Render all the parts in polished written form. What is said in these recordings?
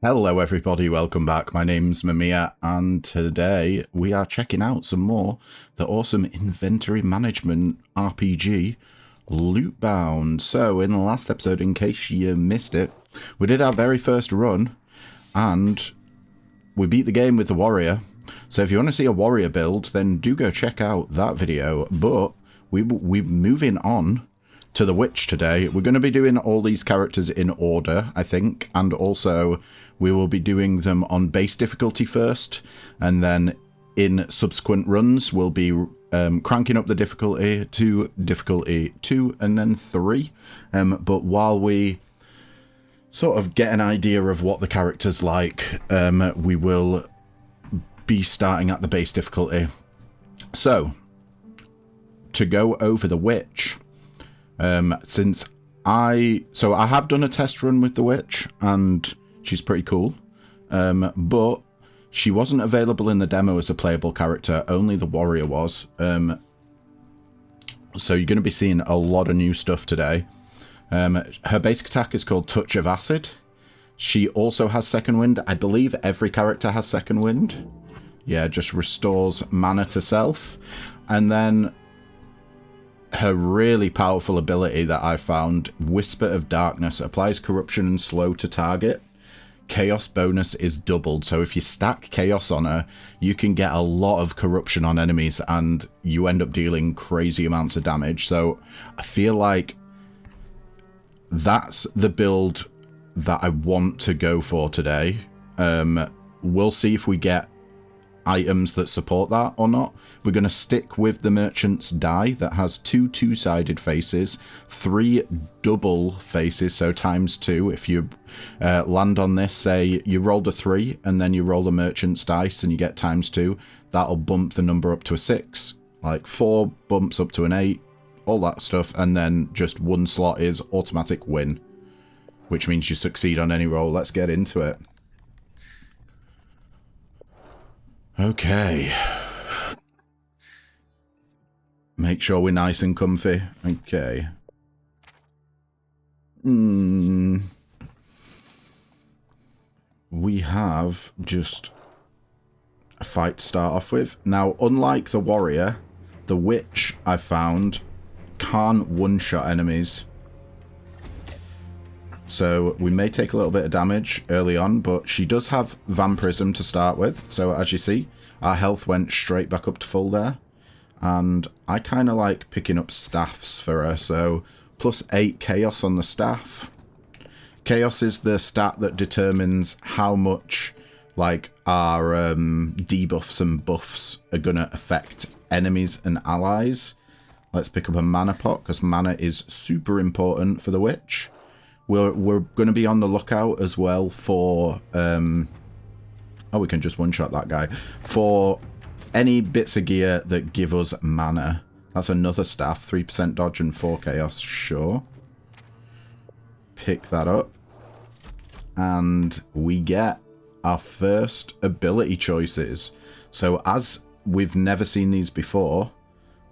Hello everybody, welcome back. My name's Mamiya and today we are checking out some more the awesome inventory management RPG Lootbound. So in the last episode, in case you missed it, we did our very first run and we beat the game with the warrior. So if you want to see a warrior build, then do go check out that video. But we're moving on to the witch today. We're going to be doing all these characters in order, I think, and also we will be doing them on base difficulty first, and then in subsequent runs we'll be cranking up the difficulty to difficulty 2 and then 3. But while we sort of get an idea of what the character's like, we will be starting at the base difficulty. So, to go over the witch, since I have done a test run with the witch and she's pretty cool, but she wasn't available in the demo as a playable character, only the warrior was. So you're going to be seeing a lot of new stuff today. Her basic attack is called Touch of Acid. She also has Second Wind. I believe every character has Second Wind. Yeah, just restores mana to self. And then her really powerful ability that I found, Whisper of Darkness, applies corruption and slow to target. Chaos bonus is doubled, so if you stack chaos on her, you can get a lot of corruption on enemies and you end up dealing crazy amounts of damage. So I feel like that's the build that I want to go for today. We'll see if we get items that support that or not. We're going to stick with the merchant's die that has two sided faces, 3 double faces, so times 2. If you land on this, say you rolled a 3 and then you roll the merchant's dice and you get times 2, that'll bump the number up to a 6. Like 4 bumps up to an 8, all that stuff, and then just 1 slot is automatic win, which means you succeed on any roll. Let's get into it. Okay. Make sure we're nice and comfy. Okay. We have just a fight to start off with. Now, unlike the warrior, the witch, I found, can't one-shot enemies. So we may take a little bit of damage early on, but she does have vampirism to start with. So as you see, our health went straight back up to full there. And I kind of like picking up staffs for her. So plus 8 chaos on the staff. Chaos is the stat that determines how much like our debuffs and buffs are going to affect enemies and allies. Let's pick up a mana pot because mana is super important for the witch. We're going to be on the lookout as well for, oh, we can just one-shot that guy, for any bits of gear that give us mana. That's another staff, 3% dodge and 4 chaos, sure. Pick that up. And we get our first ability choices. So as we've never seen these before,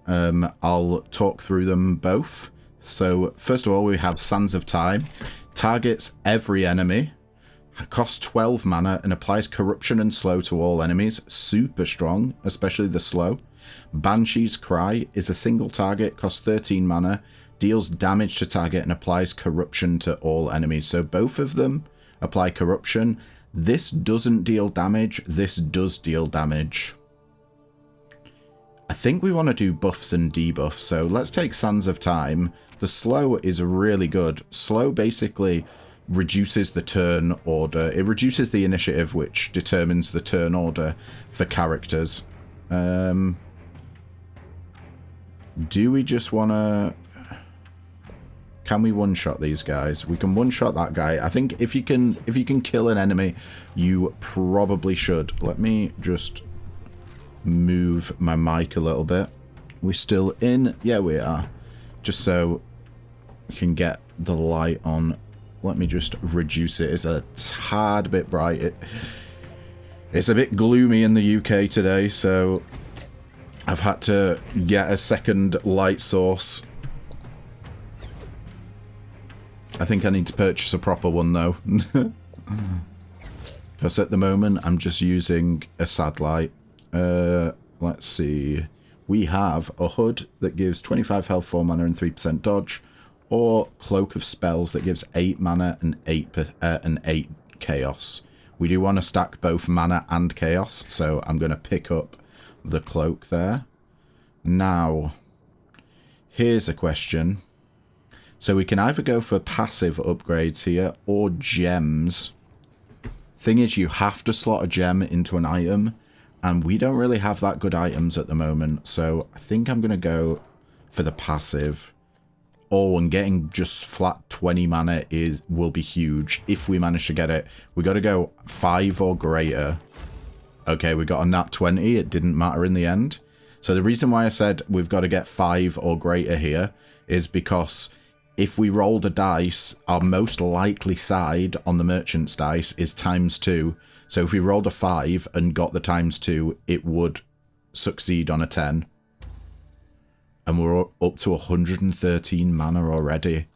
I'll talk through them both. So, first of all, we have Sands of Time. Targets every enemy. Costs 12 mana and applies corruption and slow to all enemies. Super strong, especially the slow. Banshee's Cry is a single target, costs 13 mana, deals damage to target and applies corruption to all enemies. So both of them apply corruption. This doesn't deal damage. This does deal damage. I think we want to do buffs and debuffs, so let's take Sands of Time. The slow is really good. Slow basically reduces the turn order. It reduces the initiative, which determines the turn order for characters. Do we just want to... Can we one-shot these guys? We can one-shot that guy. I think if you can kill an enemy, you probably should. Let me just move my mic a little bit. We're still in? Yeah, we are. Just so we can get the light on. Let me just reduce it. It's a tad bit bright. It's a bit gloomy in the UK today, so I've had to get a second light source. I think I need to purchase a proper one, though. Because at the moment, I'm just using a satellite. Let's see. We have a hood that gives 25 health, 4 mana, and 3% dodge. Or Cloak of Spells that gives 8 mana and 8 chaos. We do want to stack both mana and chaos, so I'm going to pick up the cloak there. Now, here's a question. So we can either go for passive upgrades here or gems. Thing is, you have to slot a gem into an item, and we don't really have that good items at the moment, so I think I'm going to go for the passive. Oh, and getting just flat 20 mana will be huge if we manage to get it. We got to go 5 or greater. Okay, we got a nat 20. It didn't matter in the end. So the reason why I said we've got to get 5 or greater here is because if we rolled a dice, our most likely side on the merchant's dice is ×2. So if we rolled a 5 and got the ×2, it would succeed on a 10. And we're up to 113 mana already.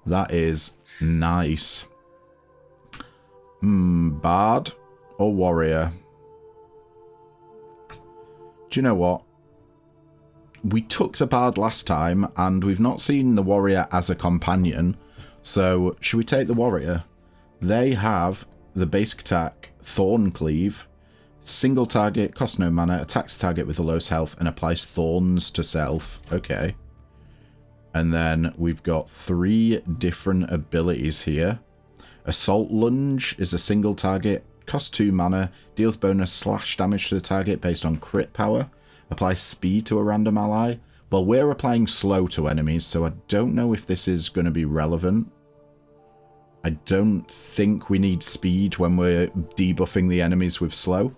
That is nice. Bard or warrior? Do you know what? We took the bard last time, and we've not seen the warrior as a companion. So, should we take the warrior? They have the basic attack, Thorn Cleave. Single target, costs no mana, attacks target with the lowest health, and applies thorns to self. Okay. And then we've got 3 different abilities here. Assault Lunge is a single target, costs 2 mana, deals bonus slash damage to the target based on crit power, applies speed to a random ally. Well, we're applying slow to enemies, so I don't know if this is going to be relevant. I don't think we need speed when we're debuffing the enemies with slow.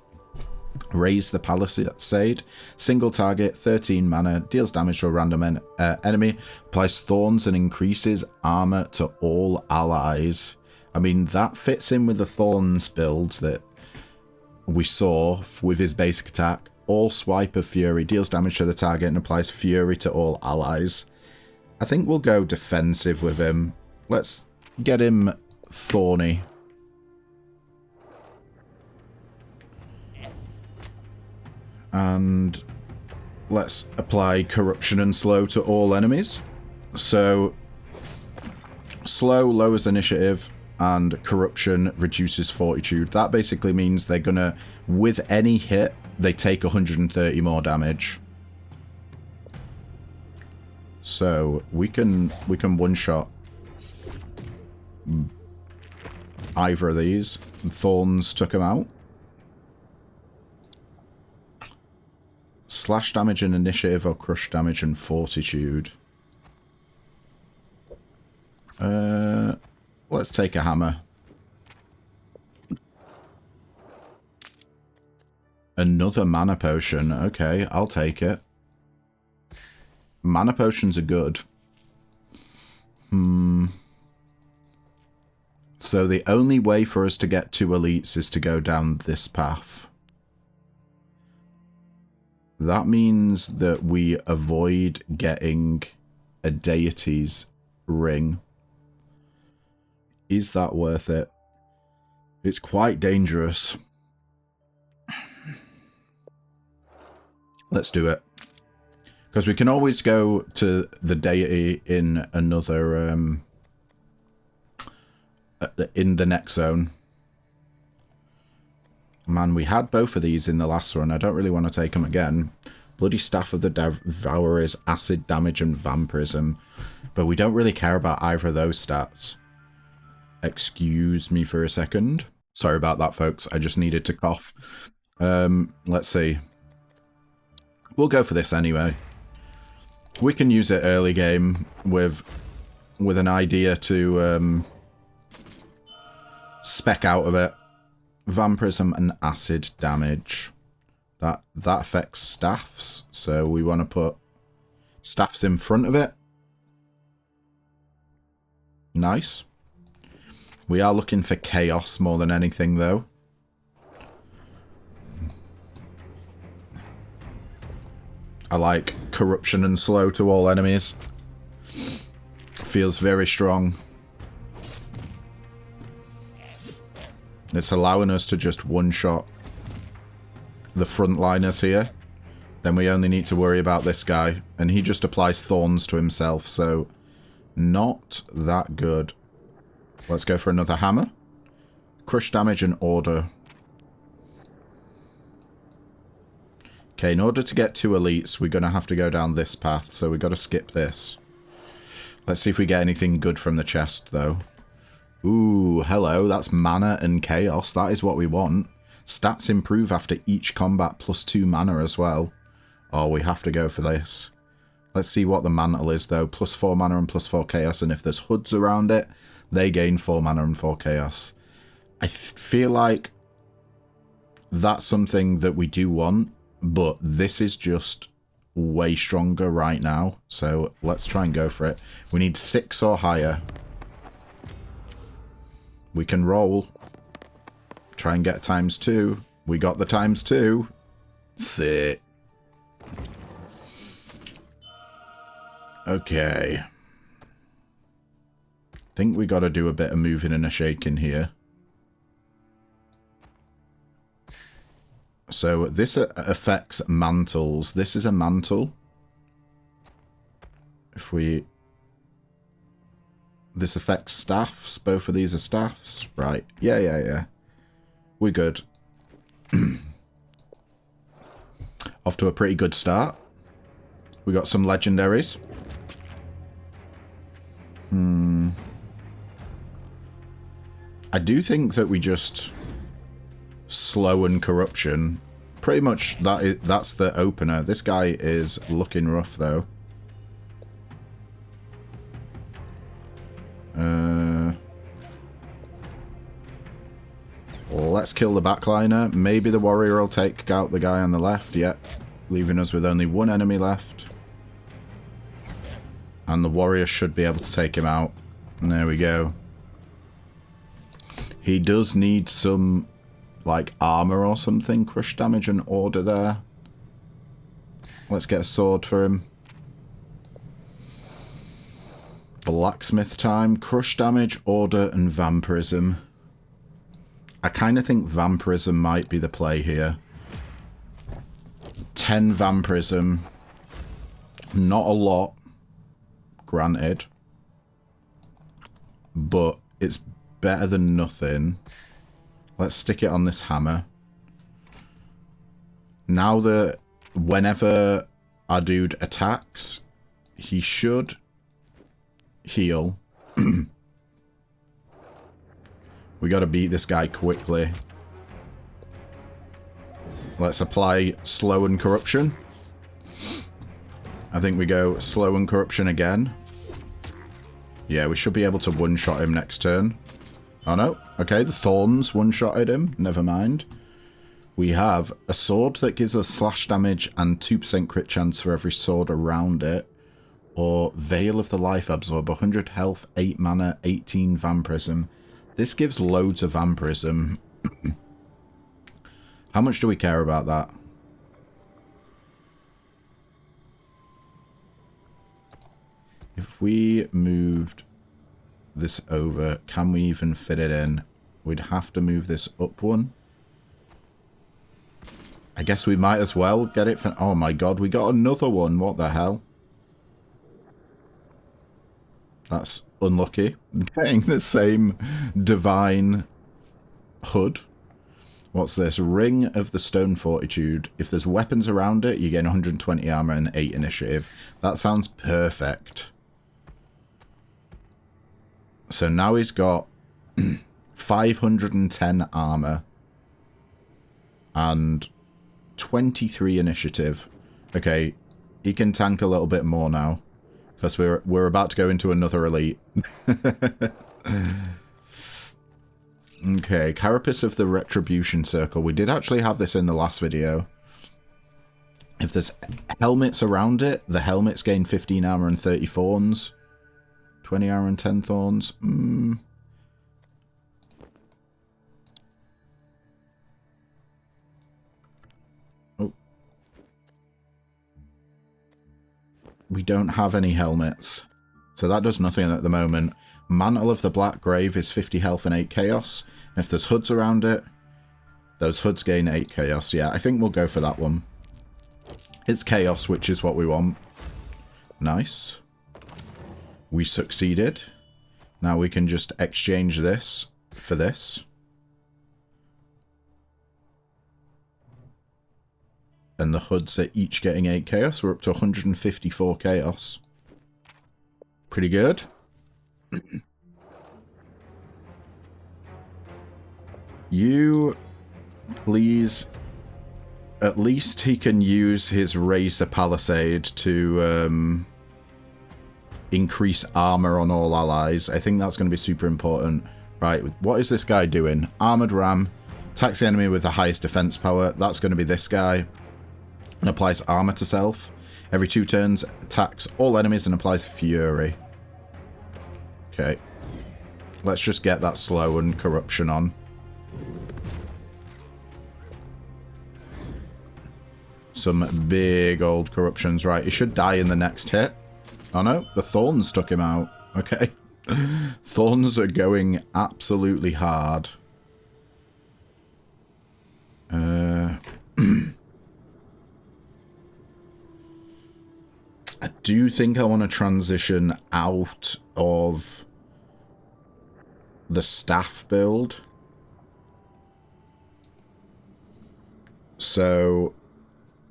Raise the Palisade. Single target, 13 mana, deals damage to a random enemy, applies thorns and increases armor to all allies. I mean, that fits in with the thorns build that we saw with his basic attack. All Swipe of Fury, deals damage to the target and applies fury to all allies. I think we'll go defensive with him. Let's get him thorny. And let's apply corruption and slow to all enemies. So slow lowers initiative and corruption reduces fortitude. That basically means they're gonna, with any hit, they take 130 more damage. So we can one-shot either of these. Thorns took him out. Slash damage and initiative or crush damage and fortitude. Let's take a hammer. Another mana potion. Okay, I'll take it. Mana potions are good. So the only way for us to get 2 elites is to go down this path. That means that we avoid getting a deity's ring. Is that worth it? It's quite dangerous. Let's do it. Because we can always go to the deity in another... in the next zone. Man, we had both of these in the last one. I don't really want to take them again. Bloody Staff of the Devourer is acid damage and vampirism. But we don't really care about either of those stats. Excuse me for a second. Sorry about that, folks. I just needed to cough. Let's see. We'll go for this anyway. We can use it early game with an idea to spec out of it. Vampirism and acid damage. That affects staffs, so we want to put staffs in front of it. Nice. We are looking for chaos more than anything, though. I like corruption and slow to all enemies. Feels very strong. It's allowing us to just one-shot the frontliners here. Then we only need to worry about this guy. And he just applies thorns to himself, so not that good. Let's go for another hammer. Crush damage and order. Okay, in order to get 2 elites, we're going to have to go down this path, so we've got to skip this. Let's see if we get anything good from the chest, though. Ooh, hello, that's mana and chaos. That is what we want. Stats improve after each combat, plus 2 mana as well. Oh, we have to go for this. Let's see what the mantle is, though. Plus 4 mana and plus 4 chaos, and if there's hoods around it, they gain 4 mana and 4 chaos. I feel like that's something that we do want, but this is just way stronger right now, so let's try and go for it. We need 6 or higher. We can roll. Try and get ×2. We got the ×2. Sick. Okay. Think we got to do a bit of moving and a shaking here. So this affects mantles. This is a mantle. If we... This affects staffs. Both of these are staffs. Right. Yeah. We're good. Off to a pretty good start. We got some legendaries. I do think that we just slow and corruption. Pretty much that's the opener. This guy is looking rough though. Let's kill the backliner. Maybe the warrior will take out the guy on the left. Yep. Leaving us with only 1 enemy left. And the warrior should be able to take him out. And there we go. He does need some, like, armor or something. Crush damage and order there. Let's get a sword for him. Blacksmith time. Crush damage, order, and vampirism. I kind of think vampirism might be the play here. 10 vampirism. Not a lot. Granted. But it's better than nothing. Let's stick it on this hammer. Now that whenever our dude attacks, he should heal. We gotta beat this guy quickly. Let's apply slow and corruption. I think we go slow and corruption again. Yeah, we should be able to one-shot him next turn. Oh no. Okay, the thorns one-shotted him. Never mind. We have a sword that gives us slash damage and 2% crit chance for every sword around it. Or Veil of the Life Absorb, 100 health, 8 mana, 18 vampirism. This gives loads of vampirism. How much do we care about that? If we moved this over, can we even fit it in? We'd have to move this up one. I guess we might as well get it for... Oh my god, we got another one. What the hell? That's unlucky. Getting the same divine hood. What's this? Ring of the Stone Fortitude. If there's weapons around it, you gain 120 armor and 8 initiative. That sounds perfect. So now he's got 510 armor and 23 initiative. Okay, he can tank a little bit more now because we're about to go into another elite. Okay, Carapace of the Retribution Circle. We did actually have this in the last video. If there's helmets around it, the helmets gain 15 armor and 30 thorns. 20 armor and 10 thorns. Oh. We don't have any helmets. So that does nothing at the moment. Mantle of the Black Grave is 50 health and 8 chaos. And if there's hoods around it, those hoods gain 8 chaos. Yeah, I think we'll go for that one. It's chaos, which is what we want. Nice. We succeeded. Now we can just exchange this for this. And the hoods are each getting 8 chaos. We're up to 154 chaos. Pretty good. You, please. At least he can use his Raise the Palisade to increase armor on all allies. I think that's going to be super important. Right, what is this guy doing? Armored Ram. Attacks the enemy with the highest defense power. That's going to be this guy. And applies armor to self. Every 2 turns, attacks all enemies and applies Fury. Okay. Let's just get that slow and corruption on. Some big old corruptions. Right, he should die in the next hit. Oh no, the thorns took him out. Okay. Thorns are going absolutely hard. I do think I want to transition out of the staff build. So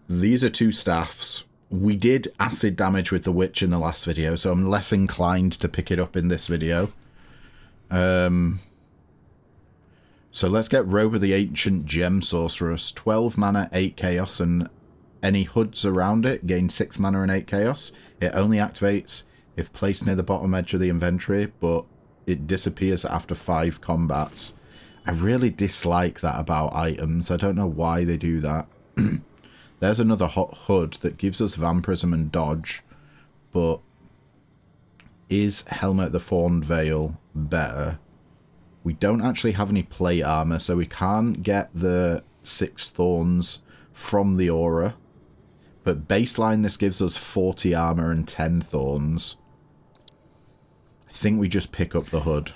these are 2 staffs. We did acid damage with the witch in the last video, so I'm less inclined to pick it up in this video. So let's get Robe of the Ancient Gem Sorceress. 12 mana, 8 chaos, and any hoods around it gain 6 mana and 8 chaos. It only activates if placed near the bottom edge of the inventory, but it disappears after 5 combats. I really dislike that about items. I don't know why they do that. There's another hot hood that gives us vampirism and dodge, but is Helmet the Fawned Veil better? We don't actually have any plate armor, so we can't get the 6 thorns from the aura. But baseline, this gives us 40 armor and 10 thorns. I think we just pick up the hood.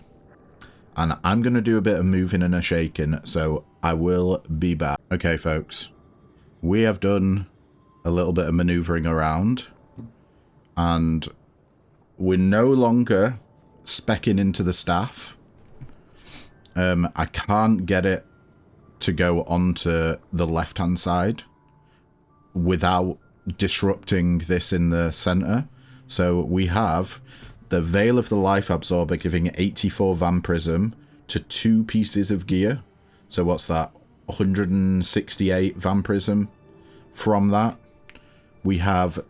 And I'm going to do a bit of moving and a shaking, so I will be back. Okay, folks. We have done a little bit of maneuvering around. And we're no longer speccing into the staff. I can't get it to go onto the left-hand side without disrupting this in the center. So we have the Veil of the Life Absorber giving 84 vampirism to 2 pieces of gear. So what's that? 168 vampirism from that. We have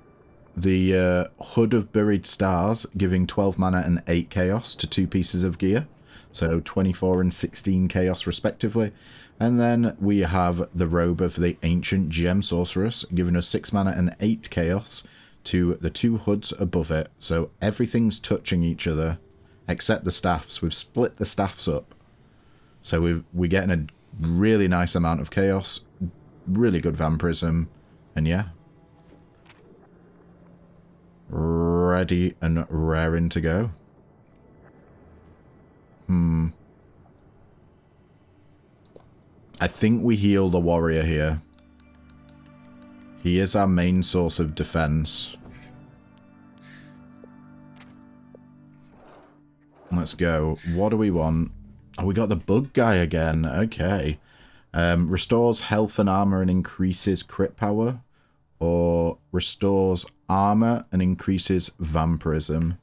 the Hood of Buried Stars giving 12 mana and 8 chaos to 2 pieces of gear. So 24 and 16 chaos respectively. And then we have the Robe of the Ancient Gem Sorceress giving us 6 mana and 8 chaos to the 2 hoods above it. So everything's touching each other except the staffs. We've split the staffs up. So we're getting a really nice amount of chaos. Really good vampirism. And yeah. Ready and raring to go. I think we heal the warrior here. He is our main source of defense. Let's go. What do we want? Oh, we got the bug guy again. Okay. Restores health and armor and increases crit power. Or restores armor and increases vampirism.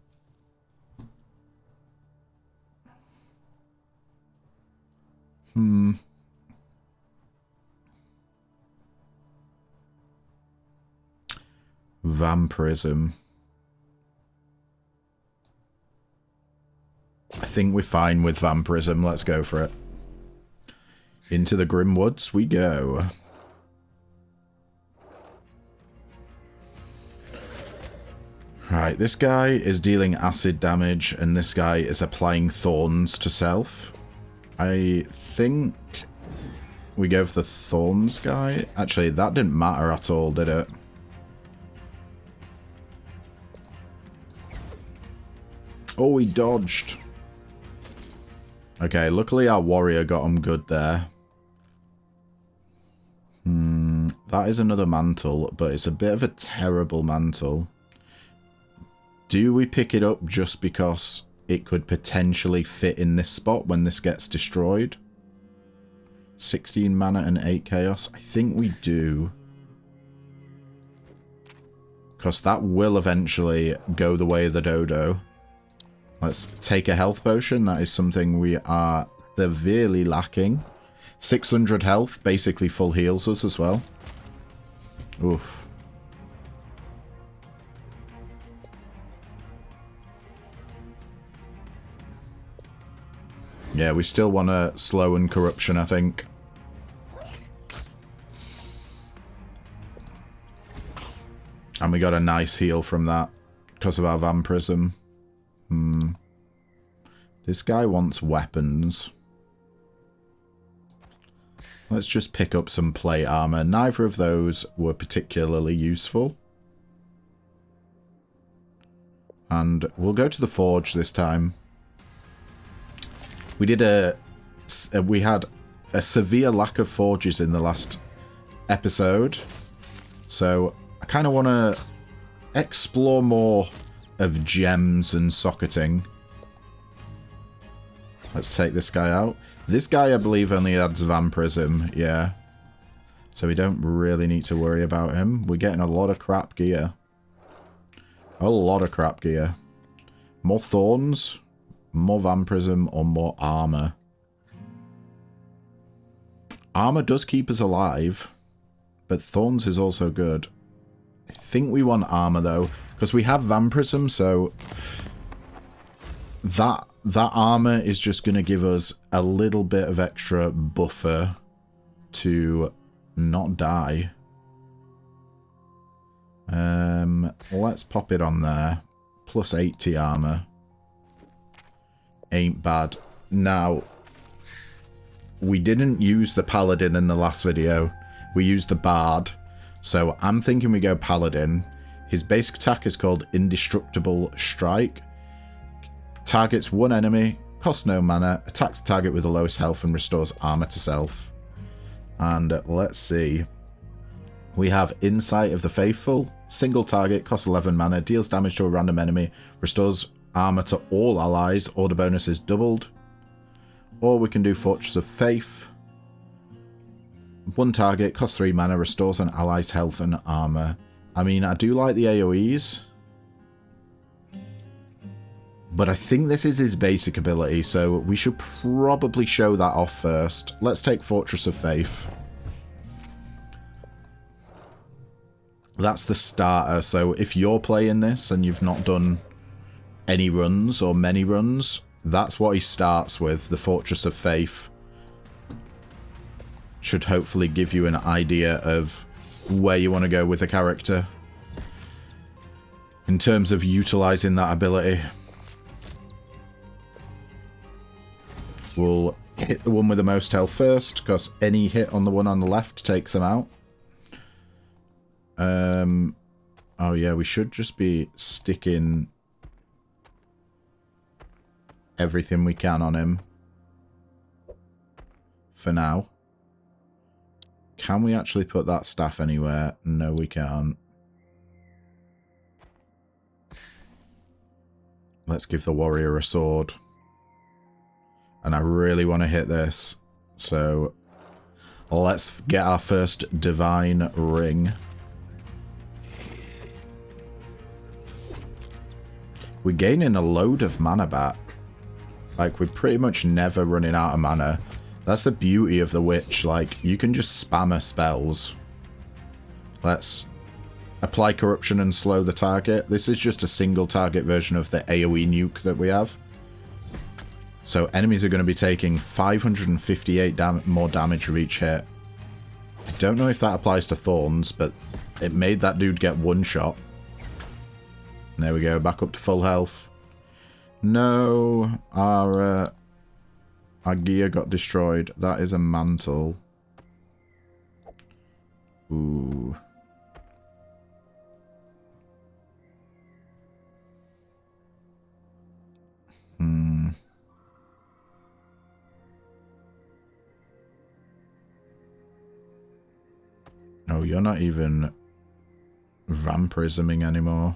Vampirism. I think we're fine with vampirism. Let's go for it. Into the Grimwoods we go. Right, this guy is dealing acid damage and this guy is applying thorns to self. I think we go for the thorns guy. Actually, that didn't matter at all, did it? Oh, he dodged. Okay, luckily our warrior got him good there. That is another mantle, but it's a bit of a terrible mantle. Do we pick it up just because it could potentially fit in this spot when this gets destroyed? 16 mana and 8 chaos. I think we do. Because that will eventually go the way of the dodo. Let's take a health potion. That is something we are severely lacking. 600 health basically full heals us as well. Oof. Yeah, we still want to slow and corruption, I think. And we got a nice heal from that because of our vampirism. This guy wants weapons. Let's just pick up some plate armor. Neither of those were particularly useful. And we'll go to the forge this time. We had a severe lack of forges in the last episode. So I kind of want to explore more of gems and socketing. Let's take this guy out. This guy, I believe, only adds vampirism, yeah. So we don't really need to worry about him. We're getting a lot of crap gear. A lot of crap gear. More thorns, more vampirism, or more armor. Armor does keep us alive, but thorns is also good. I think we want armor, though, because we have vampirism, so that armor is just going to give us a little bit of extra buffer to not die. Let's pop it on there. Plus 80 armor. Ain't bad. Now, we didn't use the paladin in the last video. We used the bard. So I'm thinking we go paladin. His basic attack is called Indestructible Strike. Targets one enemy, costs no mana, attacks the target with the lowest health and restores armor to self. And let's see. We have Insight of the Faithful. Single target, costs 11 mana, deals damage to a random enemy, restores armor to all allies, order bonus is doubled. Or we can do Fortress of Faith. One target, costs 3 mana, restores an ally's health and armor. I mean, I do like the AoEs. But I think this is his basic ability, so we should probably show that off first. Let's take Fortress of Faith. That's the starter, so if you're playing this and you've not done any runs or many runs, that's what he starts with, the Fortress of Faith. Should hopefully give you an idea of where you want to go with the character in terms of utilizing that ability. We'll hit the one with the most health first, because any hit on the one on the left takes them out. Oh yeah, we should just be sticking everything we can on him for now. Can we actually put that staff anywhere? No, we can't. Let's give the warrior a sword. And I really want to hit this. So let's get our first divine ring. We're gaining a load of mana back. Like, we're pretty much never running out of mana. That's the beauty of the witch. Like, you can just spam her spells. Let's apply corruption and slow the target. This is just a single target version of the AoE nuke that we have. So enemies are going to be taking 558 more damage for each hit. I don't know if that applies to Thorns, but it made that dude get one shot. And there we go, back up to full health. No, our gear got destroyed. That is a mantle. Ooh. Oh, you're not even vampirisming anymore.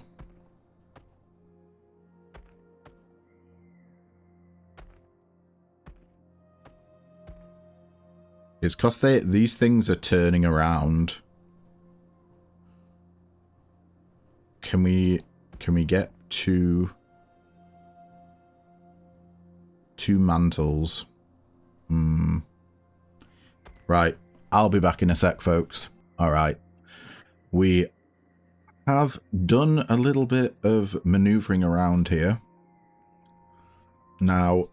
It's because these things are turning around. Can we get two mantles? Right, I'll be back in a sec, folks. All right, we have done a little bit of maneuvering around here. Now,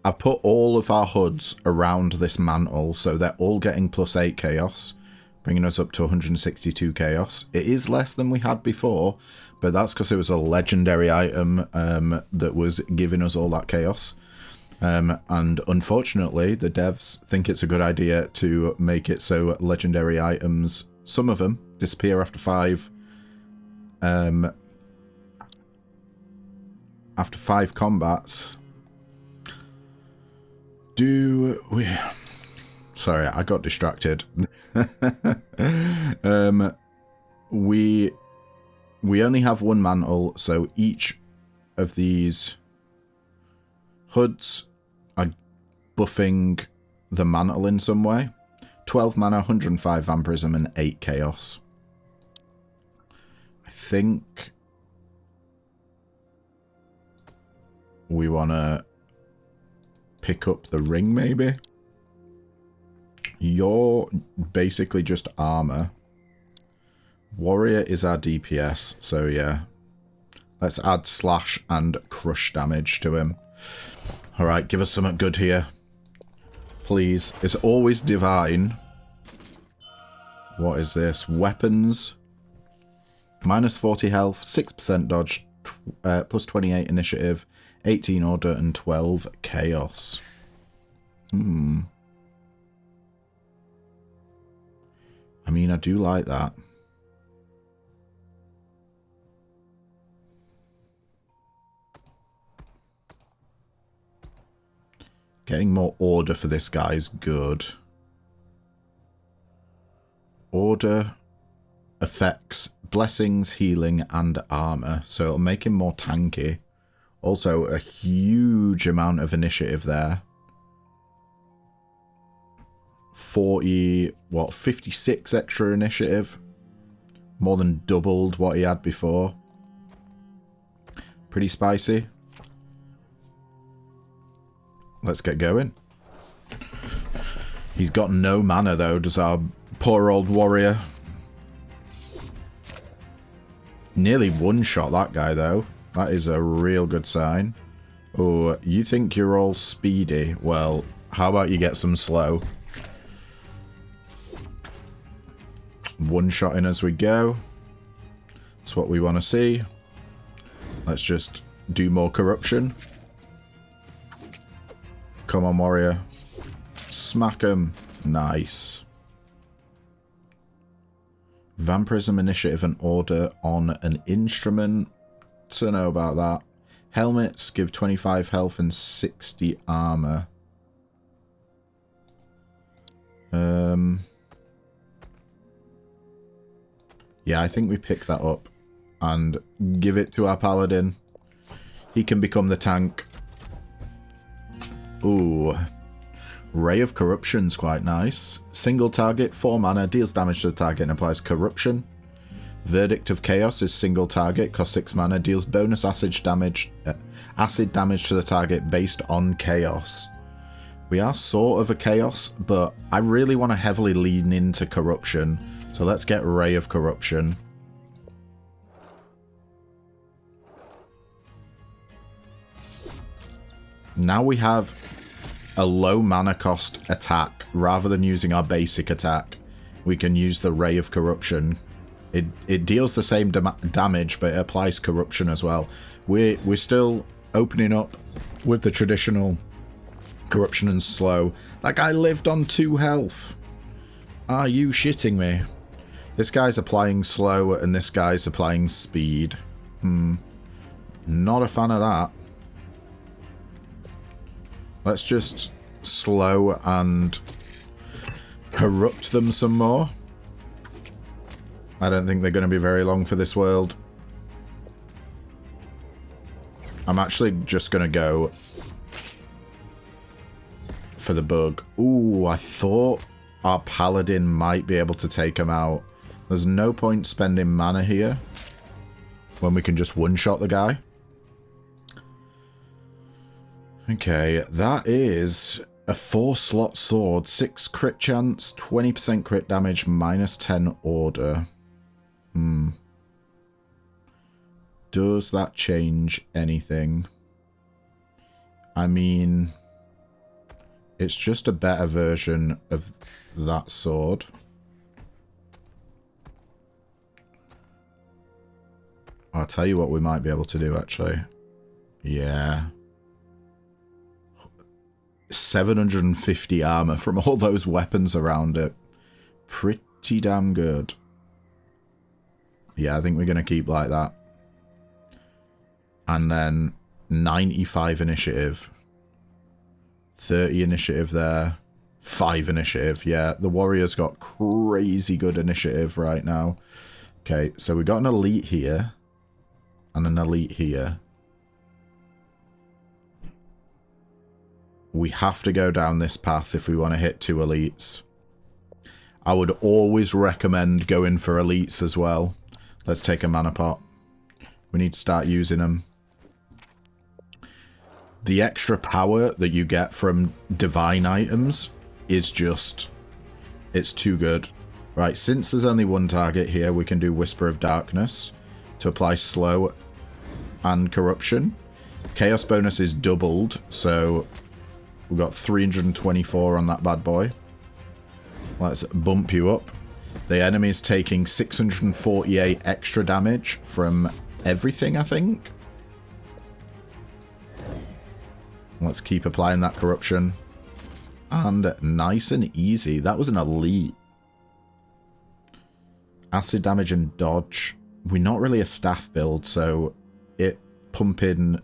I've put all of our hoods around this mantle, so they're all getting +8 chaos, bringing us up to 162 chaos. It is less than we had before, but that's because it was a legendary item that was giving us all that chaos. And unfortunately, the devs think it's a good idea to make it so legendary items, some of them, disappear after 5 combats. Do we... Sorry, I got distracted. We only have one mantle, so each of these hoods are buffing the mantle in some way. 12 mana, 105 vampirism, and 8 chaos. I think we want to pick up the ring, maybe. You're basically just armor. Warrior is our DPS, so yeah. Let's add slash and crush damage to him. Alright, give us something good here. Please. It's always divine. What is this? Weapons. -40 health, 6% dodge, plus 28 initiative, 18 order, and 12 chaos. I mean, I do like that. Getting more order for this guy is good. Order affects blessings, healing, and armor, so it'll make him more tanky. Also, a huge amount of initiative there. 56 extra initiative. More than doubled what he had before. Pretty spicy. Let's get going. He's got no mana though, does our poor old warrior. Nearly one-shot that guy though. That is a real good sign. Oh, you think you're all speedy? Well, how about you get some slow? One-shotting as we go. That's what we want to see. Let's just do more corruption. Come on, warrior. Smack him. Nice. Vampirism, initiative, and order on an instrument. Don't know about that. Helmets give 25 health and 60 armor. Yeah, I think we pick that up and give it to our paladin. He can become the tank. Ooh. Ray of Corruption's quite nice. Single target, 4 mana, deals damage to the target and applies corruption. Verdict of Chaos is single target, costs 6 mana, deals bonus acid damage to the target based on chaos. We are sort of a chaos, but I really want to heavily lean into corruption. So let's get Ray of Corruption. Now we have a low mana cost attack. Rather than using our basic attack, we can use the Ray of Corruption. It deals the same damage, but it applies corruption as well. We're still opening up with the traditional corruption and slow. That guy lived on 2 health. Are you shitting me? This guy's applying slow and this guy's applying speed. Not a fan of that. Let's just slow and corrupt them some more. I don't think they're going to be very long for this world. I'm actually just going to go for the bug. Ooh, I thought our paladin might be able to take him out. There's no point spending mana here when we can just one-shot the guy. Okay, that is a 4-slot sword, 6 crit chance, 20% crit damage, -10 order. Does that change anything? I mean, it's just a better version of that sword. I'll tell you what we might be able to do, actually. Yeah. 750 armor from all those weapons around it. Pretty damn good. Yeah, I think we're going to keep like that. And then 95 initiative. 30 initiative there. 5 initiative. Yeah, the warrior's got crazy good initiative right now. Okay, so we got an elite here. And an elite here. We have to go down this path if we want to hit 2 elites. I would always recommend going for elites as well. Let's take a mana pot. We need to start using them. The extra power that you get from divine items is just... it's too good. Right, since there's only one target here, we can do Whisper of Darkness to apply slow and corruption. Chaos bonus is doubled, so we've got 324 on that bad boy. Let's bump you up. The enemy's taking 648 extra damage from everything, I think. Let's keep applying that corruption. And nice and easy. That was an elite. Acid damage and dodge. We're not really a staff build, so it pumping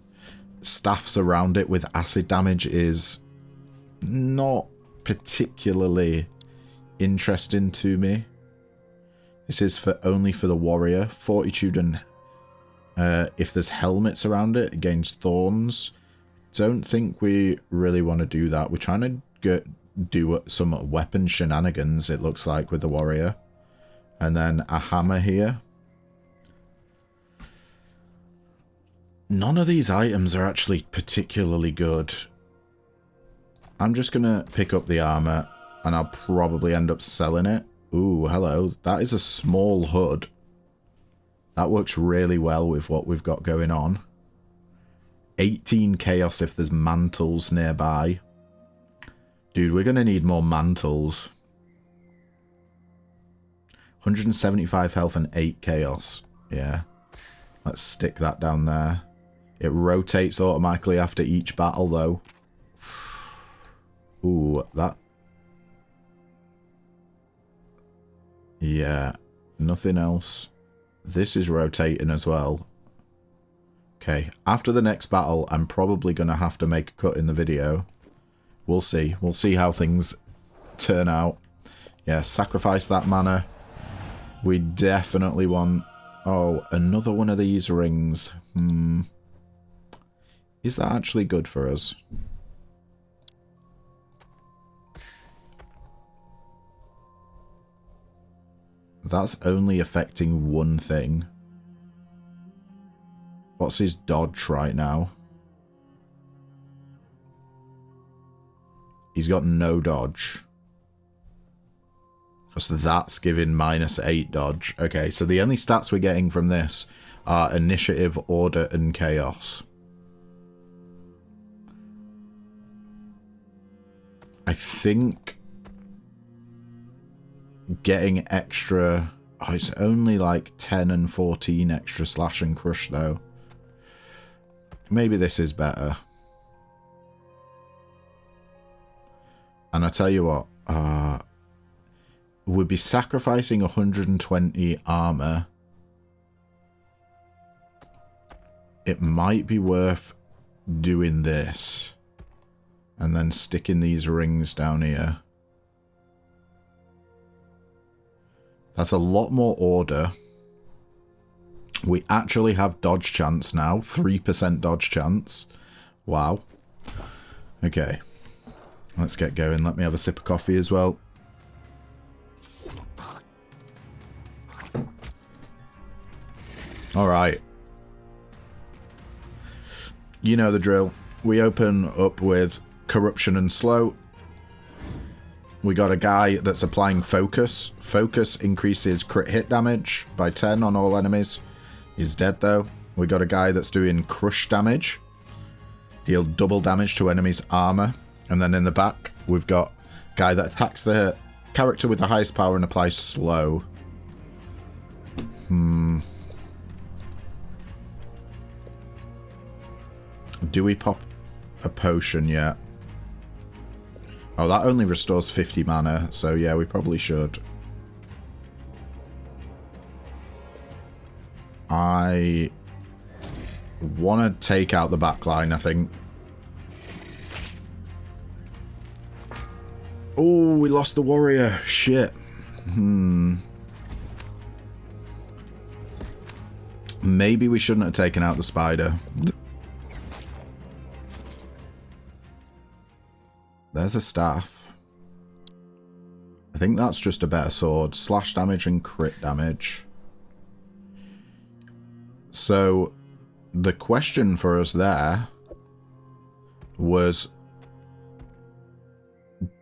staffs around it with acid damage is not particularly interesting to me. This is for only for the warrior. Fortitude and if there's helmets around it against thorns. Don't think we really want to do that. We're trying to do some weapon shenanigans, it looks like, with the warrior. And then a hammer here. None of these items are actually particularly good. I'm just going to pick up the armor, and I'll probably end up selling it. Ooh, hello. That is a small hood. That works really well with what we've got going on. 18 chaos if there's mantles nearby. Dude, we're going to need more mantles. 175 health and 8 chaos. Yeah. Let's stick that down there. It rotates automatically after each battle, though. Ooh, that... yeah, nothing else. This is rotating as well. Okay, after the next battle, I'm probably going to have to make a cut in the video. We'll see. We'll see how things turn out. Yeah, sacrifice that mana. We definitely want... oh, another one of these rings. Is that actually good for us? That's only affecting one thing. What's his dodge right now? He's got no dodge. Because that's giving -8 dodge. Okay, so the only stats we're getting from this are initiative, order, and chaos. I think getting extra... oh, it's only like 10 and 14 extra slash and crush, though. Maybe this is better. And I tell you what, we'd be sacrificing 120 armor. It might be worth doing this. And then sticking these rings down here. That's a lot more order. We actually have dodge chance now. 3% dodge chance. Wow. Okay. Let's get going. Let me have a sip of coffee as well. Alright. You know the drill. We open up with corruption and slow. We got a guy that's applying focus. Focus increases crit hit damage by 10 on all enemies. He's dead though. We got a guy that's doing crush damage. Deal double damage to enemies' armor. And then in the back, we've got a guy that attacks the character with the highest power and applies slow. Do we pop a potion yet? Oh, that only restores 50 mana, so yeah, we probably should. I want to take out the backline, I think. Oh, we lost the warrior. Shit. Maybe we shouldn't have taken out the spider. There's a staff. I think that's just a better sword. Slash damage and crit damage. So, the question for us there was,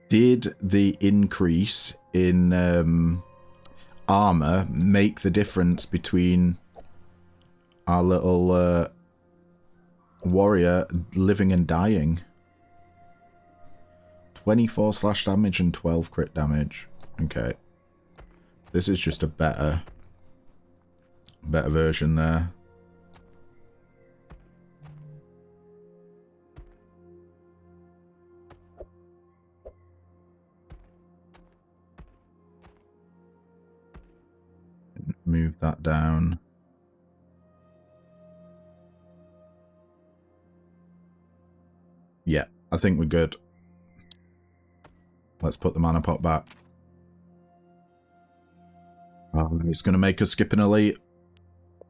did the increase in armor make the difference between our little warrior living and dying? 24 slash damage and 12 crit damage. Okay. This is just a better version there. Move that down. Yeah, I think we're good. Let's put the mana pot back. Oh, it's going to make us skip an elite.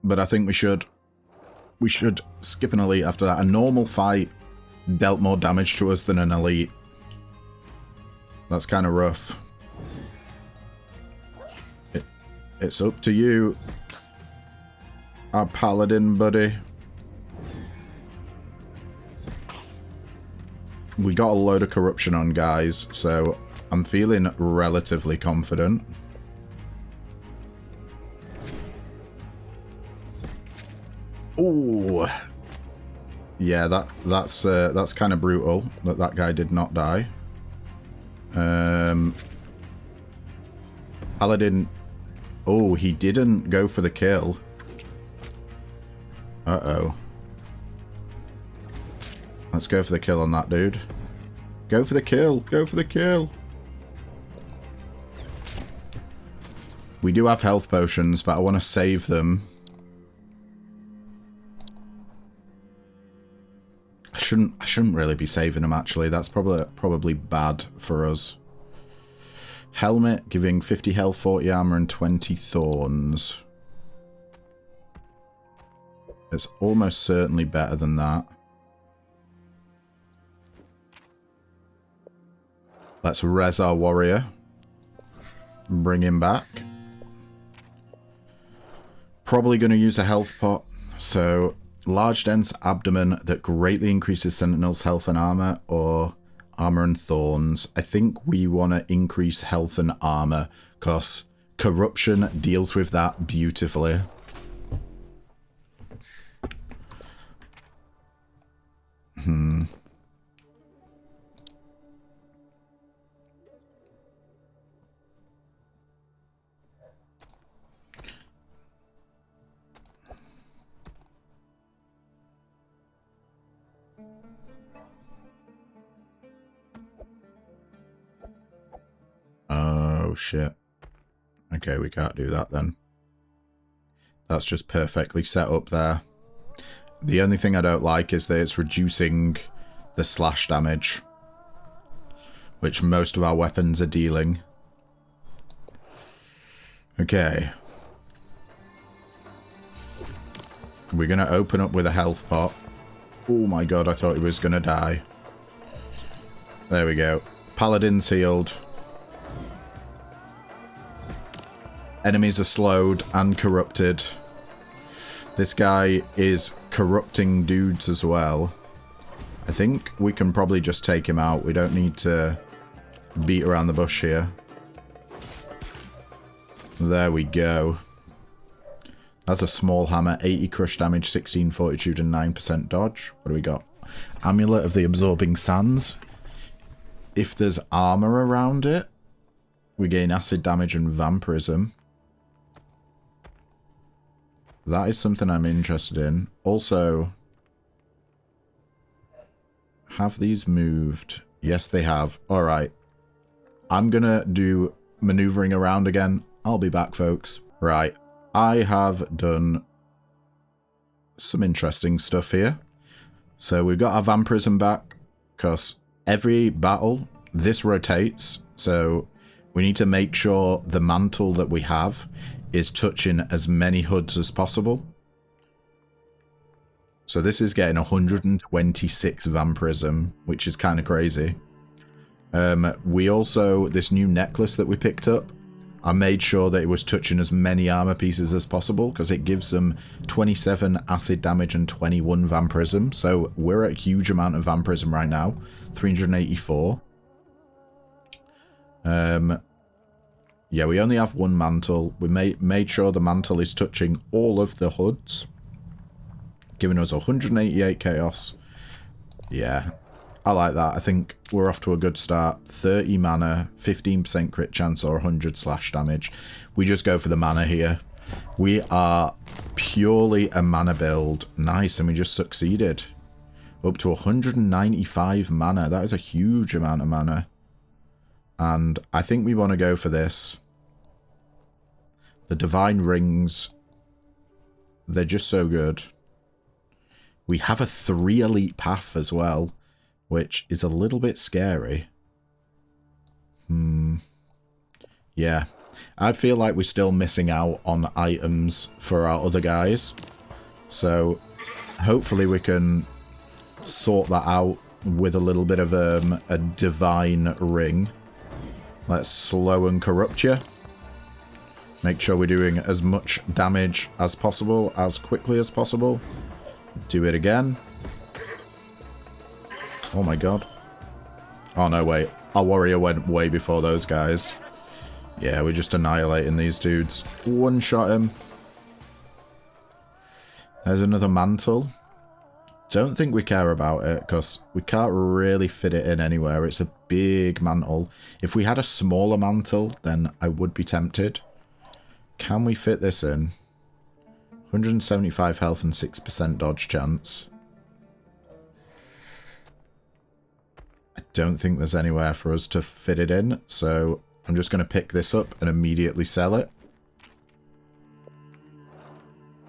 But I think we should. We should skip an elite after that. A normal fight dealt more damage to us than an elite. That's kind of rough. It's up to you, our paladin buddy. We got a load of corruption on, guys, so I'm feeling relatively confident. Ooh. Yeah, that's kind of brutal that guy did not die. Paladin. Oh, he didn't go for the kill. Uh-oh. Let's go for the kill on that dude. Go for the kill. Go for the kill. We do have health potions, but I want to save them. I shouldn't really be saving them, actually. That's probably bad for us. Helmet, giving 50 health, 40 armor, and 20 thorns. It's almost certainly better than that. Let's res our warrior. Bring him back. Probably going to use a health pot. So, large dense abdomen that greatly increases Sentinel's health and armor, or armor and thorns. I think we want to increase health and armor, because corruption deals with that beautifully. Oh, shit. Okay, we can't do that then. That's just perfectly set up there. The only thing I don't like is that it's reducing the slash damage, which most of our weapons are dealing. Okay. We're going to open up with a health pot. Oh my god, I thought he was going to die. There we go. Paladin's healed. Enemies are slowed and corrupted. This guy is corrupting dudes as well. I think we can probably just take him out. We don't need to beat around the bush here. There we go. That's a small hammer. 80 crush damage, 16 fortitude, and 9% dodge. What do we got? Amulet of the Absorbing Sands. If there's armor around it, we gain acid damage and vampirism. That is something I'm interested in. Also, have these moved? Yes, they have. Alright. I'm gonna do maneuvering around again. I'll be back, folks. Right. I have done some interesting stuff here. So we've got our vampirism back, because every battle, this rotates. So we need to make sure the mantle that we have is touching as many hoods as possible. So this is getting 126 vampirism, which is kind of crazy. We also, this new necklace that we picked up, I made sure that it was touching as many armor pieces as possible, because it gives them 27 acid damage and 21 vampirism. So we're at a huge amount of vampirism right now. 384. Yeah, we only have one mantle. We made sure the mantle is touching all of the hoods, giving us 188 chaos. Yeah, I like that. I think we're off to a good start. 30 mana, 15% crit chance, or 100 slash damage. We just go for the mana here. We are purely a mana build. Nice, and we just succeeded. Up to 195 mana. That is a huge amount of mana. And I think we want to go for this. The Divine Rings, they're just so good. We have a 3 elite path as well, which is a little bit scary. Yeah. I feel like we're still missing out on items for our other guys. So hopefully we can sort that out with a little bit of a Divine Ring. Let's slow and corrupt you. Make sure we're doing as much damage as possible, as quickly as possible. Do it again. Oh my god. Oh no, wait. Our warrior went way before those guys. Yeah, we're just annihilating these dudes. One-shot him. There's another mantle. Don't think we care about it, because we can't really fit it in anywhere. It's a big mantle. If we had a smaller mantle, then I would be tempted. Can we fit this in? 175 health and 6% dodge chance. I don't think there's anywhere for us to fit it in, so I'm just going to pick this up and immediately sell it.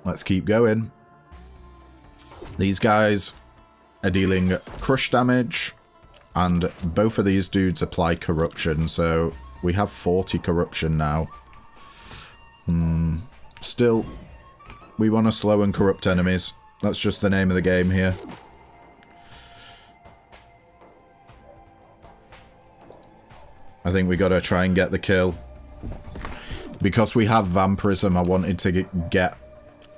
Let's keep going. These guys are dealing crush damage, and both of these dudes apply corruption, so we have 40 corruption now. Still, we want to slow and corrupt enemies. That's just the name of the game here. I think we got to try and get the kill. Because we have vampirism, I wanted to get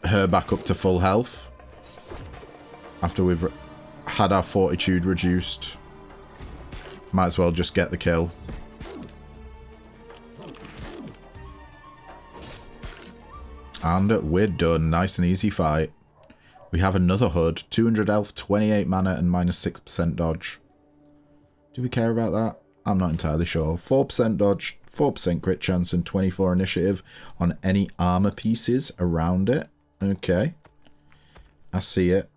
her back up to full health. After we've had our fortitude reduced. Might as well just get the kill. And we're done. Nice and easy fight. We have another hood. 200 health, 28 mana, and minus 6% dodge. Do we care about that? I'm not entirely sure. 4% dodge, 4% crit chance, and 24 initiative on any armor pieces around it. Okay. I see it.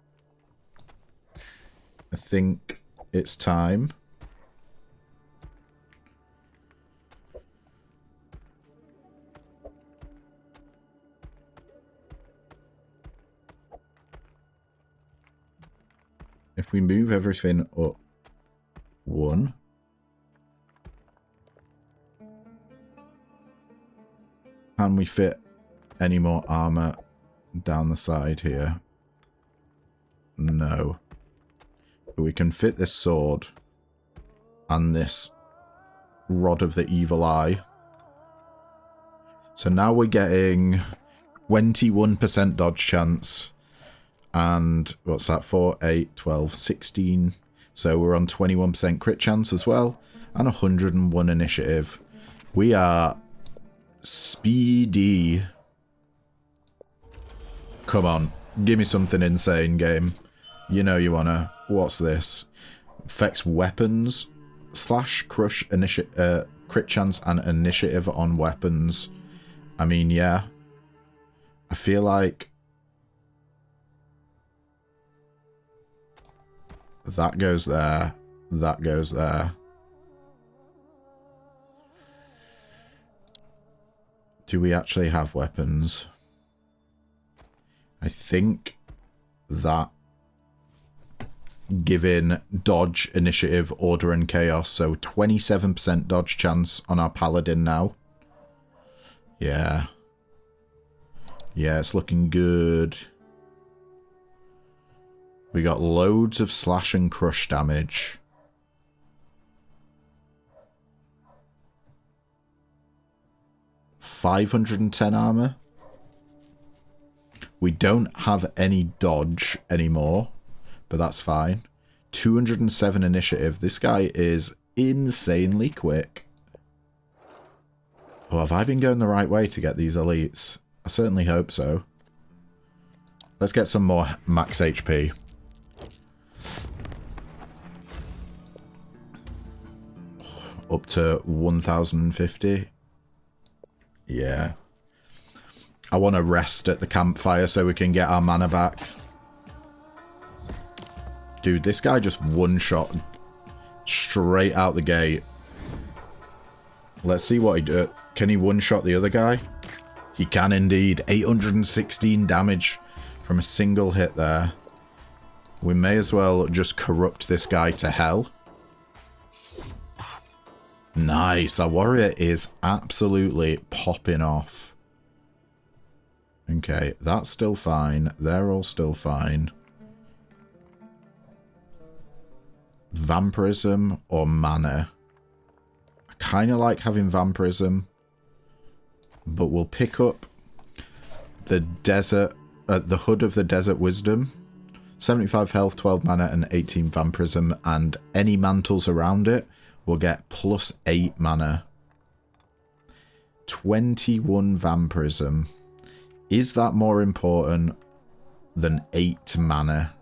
I think it's time. If we move everything up one. Can we fit any more armor down the side here? No. But we can fit this sword and this Rod of the Evil Eye. So now we're getting 21% dodge chance. And what's that for? 8, 12, 16. So we're on 21% crit chance as well. And 101 initiative. We are speedy. Come on. Give me something insane, game. You know you wanna. What's this? Affects weapons. Slash crush crit chance and initiative on weapons. I mean, yeah. I feel like that goes there. That goes there. Do we actually have weapons? I think that given dodge, initiative, order, and chaos. So 27% dodge chance on our paladin now. Yeah. Yeah, it's looking good. We got loads of slash and crush damage. $510 armor. We don't have any dodge anymore, but that's fine. 207 initiative. This guy is insanely quick. Oh, have I been going the right way to get these elites? I certainly hope so. Let's get some more max HP. Up to 1050. Yeah. I want to rest at the campfire so we can get our mana back. Dude, this guy just one-shot straight out the gate. Let's see what he does. Can he one-shot the other guy? He can indeed. 816 damage from a single hit there. We may as well just corrupt this guy to hell. Nice. Our warrior is absolutely popping off. Okay, that's still fine. They're all still fine. Vampirism or mana? I kind of like having vampirism, but we'll pick up the desert, the Hood of the Desert Wisdom. 75 health, 12 mana, and 18 vampirism, and any mantles around it will get plus 8 mana. 21 vampirism. Is that more important than 8 mana?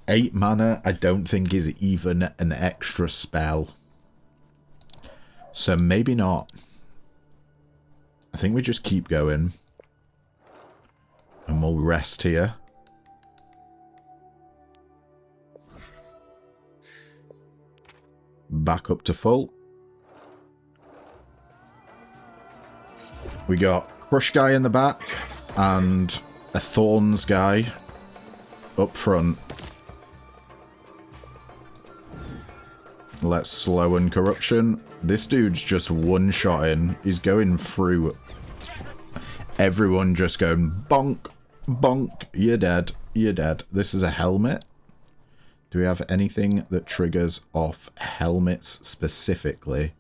8 mana, I don't think is even an extra spell. So maybe not. I think we just keep going. And we'll rest here. Back up to full. We got Crush guy in the back and a Thorns guy up front. Let's slow and corruption. This dude's just one-shotting. He's going through everyone, just going bonk, bonk. You're dead. You're dead. This is a helmet. Do we have anything that triggers off helmets specifically?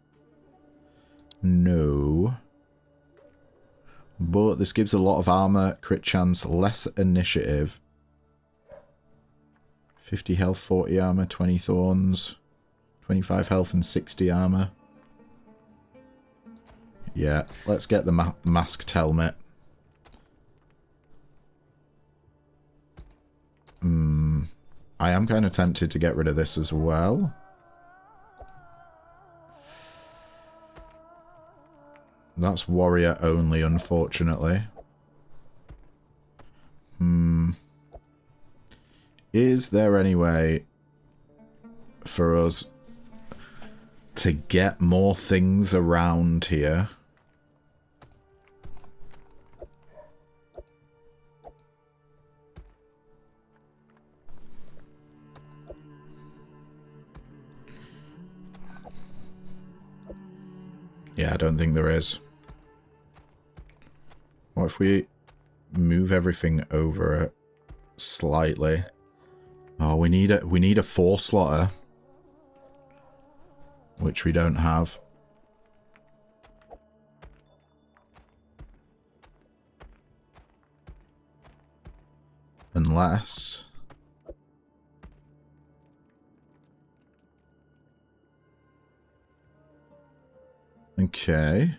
No. But this gives a lot of armor, crit chance, less initiative. 50 health, 40 armor, 20 thorns. 25 health and 60 armor. Yeah, let's get the masked helmet. I am kind of tempted to get rid of this as well. That's warrior only, unfortunately. Is there any way for us to get more things around here? Yeah, I don't think there is. What if we move everything over it slightly? Oh, we need a 4 slotter, which we don't have. Unless... Okay.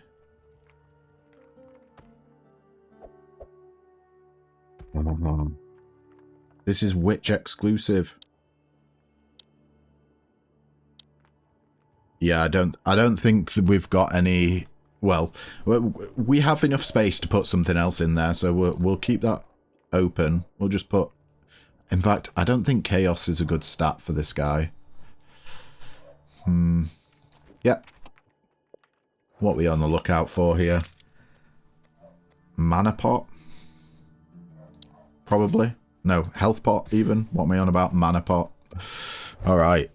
This is Witch exclusive. Yeah, I don't think that we've got any. Well, we have enough space to put something else in there, so we'll keep that open. We'll just put. In fact, I don't think chaos is a good stat for this guy. Yep. What are we on the lookout for here? Mana pot? Probably. No, health pot even. What am I on about? Mana pot. Alright.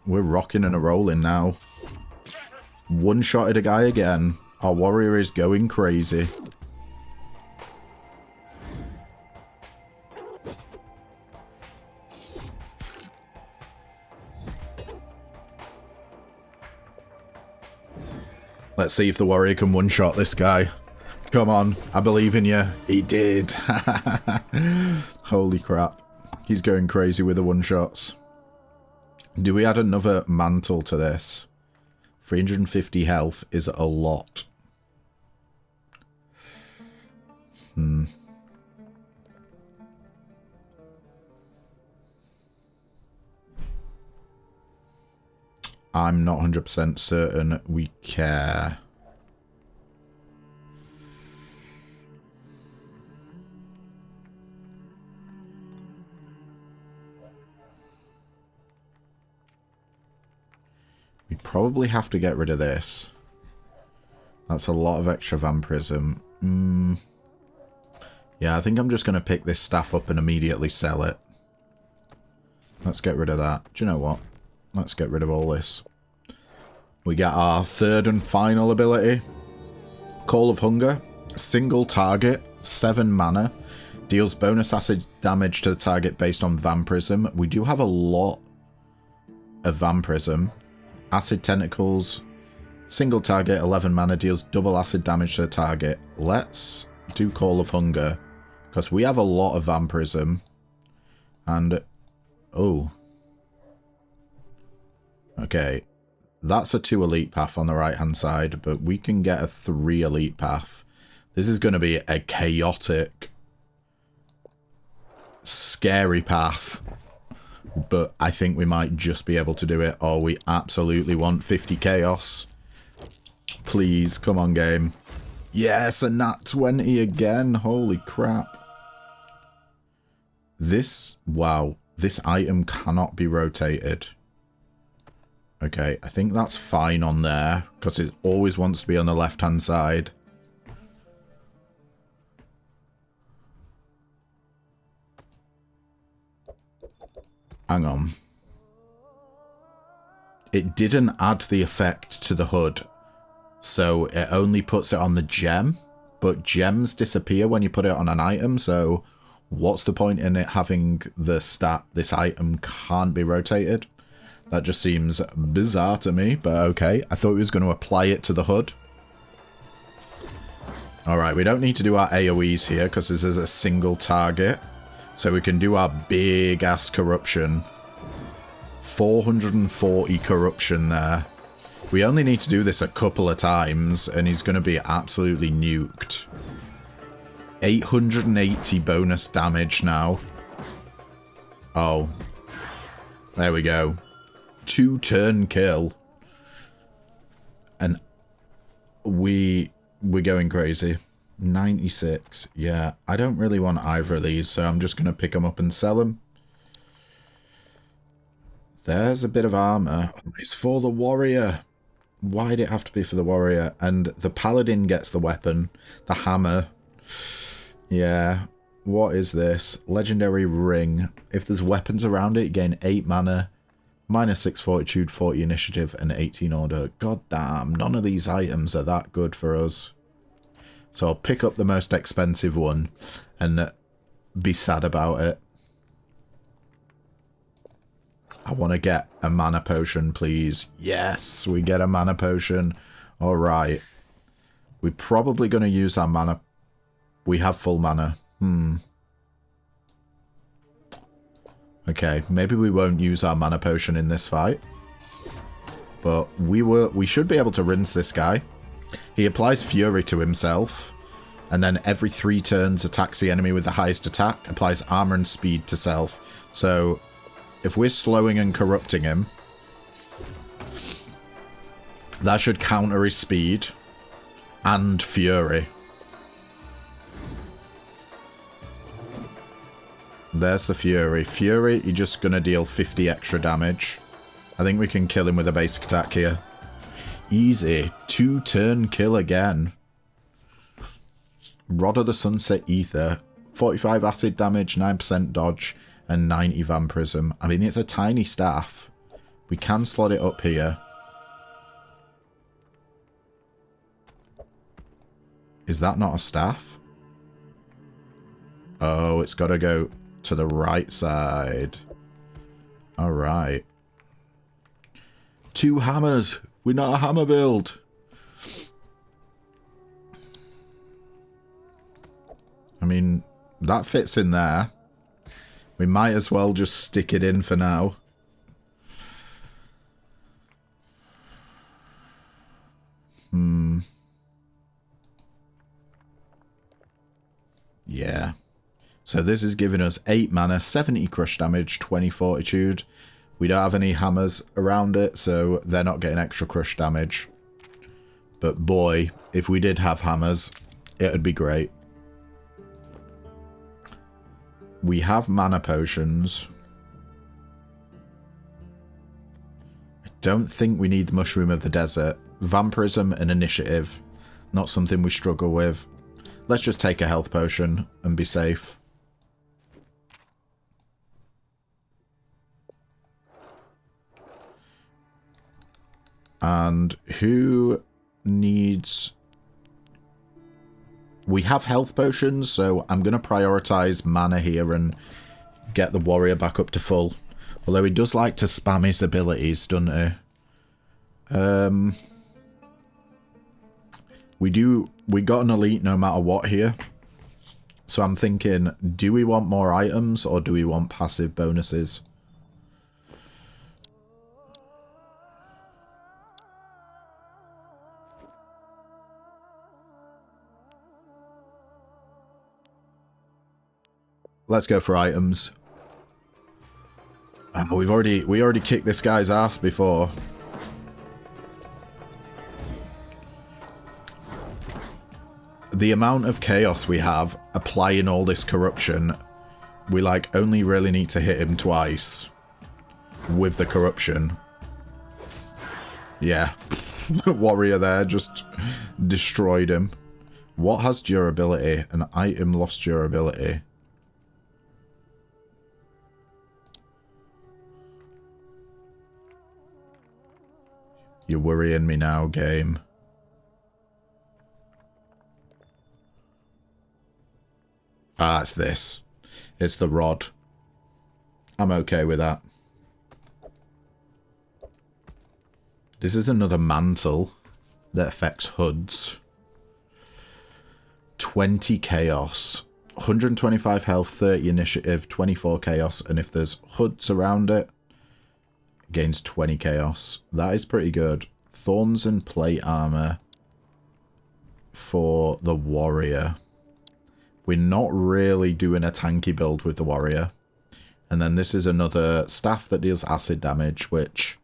We're rocking and a-rolling now. One-shotted a guy again. Our warrior is going crazy. Let's see if the warrior can one-shot this guy. Come on, I believe in you. He did. Holy crap. He's going crazy with the one-shots. Do we add another mantle to this? 350 health is a lot. I'm not 100% certain we care. We probably have to get rid of this. That's a lot of extra vampirism. Yeah, I think I'm just going to pick this staff up and immediately sell it. Let's get rid of that. Do you know what? Let's get rid of all this. We get our third and final ability. Call of Hunger. Single target. 7 mana. Deals bonus acid damage to the target based on vampirism. We do have a lot of vampirism. Acid Tentacles. Single target. 11 mana. Deals double acid damage to the target. Let's do Call of Hunger. Because we have a lot of vampirism. And... oh... okay, that's a 2 elite path on the right hand side, but we can get a 3 elite path. This is going to be a chaotic, scary path, but I think we might just be able to do it. Oh, we absolutely want 50 chaos. Please, come on game. Yes, a nat 20 again. Holy crap. This, wow, this item cannot be rotated. Okay, I think that's fine on there, because it always wants to be on the left-hand side. Hang on. It didn't add the effect to the HUD, so it only puts it on the gem, but gems disappear when you put it on an item, so what's the point in it having the stat, this item can't be rotated? That just seems bizarre to me, but okay. I thought we was going to apply it to the HUD. Alright, we don't need to do our AoEs here, because this is a single target. So we can do our big-ass corruption. 440 corruption there. We only need to do this a couple of times, and he's going to be absolutely nuked. 880 bonus damage now. Oh. There we go. 2-turn kill. And we're going crazy. 96. Yeah, I don't really want either of these, so I'm just going to pick them up and sell them. There's a bit of armor. It's for the warrior. Why'd it have to be for the warrior? And the paladin gets the weapon. The hammer. Yeah. What is this? Legendary ring. If there's weapons around it, you gain 8 mana. Minus 6 fortitude, 40 initiative, and 18 order. God damn, none of these items are that good for us. So I'll pick up the most expensive one and be sad about it. I want to get a mana potion, please. Yes, we get a mana potion. Alright. We're probably going to use our mana. We have full mana. Okay, maybe we won't use our mana potion in this fight. But we should be able to rinse this guy. He applies Fury to himself. And then every 3 turns attacks the enemy with the highest attack. Applies armor and speed to self. So if we're slowing and corrupting him, that should counter his speed and Fury. There's the Fury. Fury, you're just going to deal 50 extra damage. I think we can kill him with a basic attack here. Easy. 2-turn kill again. Rod of the Sunset Ether. 45 acid damage, 9% dodge, and 90 vampirism. I mean, it's a tiny staff. We can slot it up here. Is that not a staff? Oh, it's got to go to the right side. Alright. 2 hammers. We're not a hammer build. I mean, that fits in there. We might as well just stick it in for now. Yeah. So this is giving us 8 mana, 70 crush damage, 20 fortitude. We don't have any hammers around it, so they're not getting extra crush damage. But boy, if we did have hammers, it would be great. We have mana potions. I don't think we need the Mushroom of the Desert. Vampirism and initiative. Not something we struggle with. Let's just take a health potion and be safe. And who needs... We have health potions, so I'm going to prioritize mana here and get the warrior back up to full. Although he does like to spam his abilities, doesn't he? We got an elite no matter what here. So I'm thinking, do we want more items or do we want passive bonuses? Let's go for items. Oh, we already kicked this guy's ass before. The amount of chaos we have applying all this corruption, we like only really need to hit him twice with the corruption. Yeah. Warrior there just destroyed him. What has durability? An item lost durability. You're worrying me now, game. Ah, it's this. It's the rod. I'm okay with that. This is another mantle that affects hoods. 20 chaos. 125 health, 30 initiative, 24 chaos, and if there's hoods around it, gains 20 chaos. That is pretty good. Thorns and plate armor for the warrior. We're not really doing a tanky build with the warrior. And then this is another staff that deals acid damage, which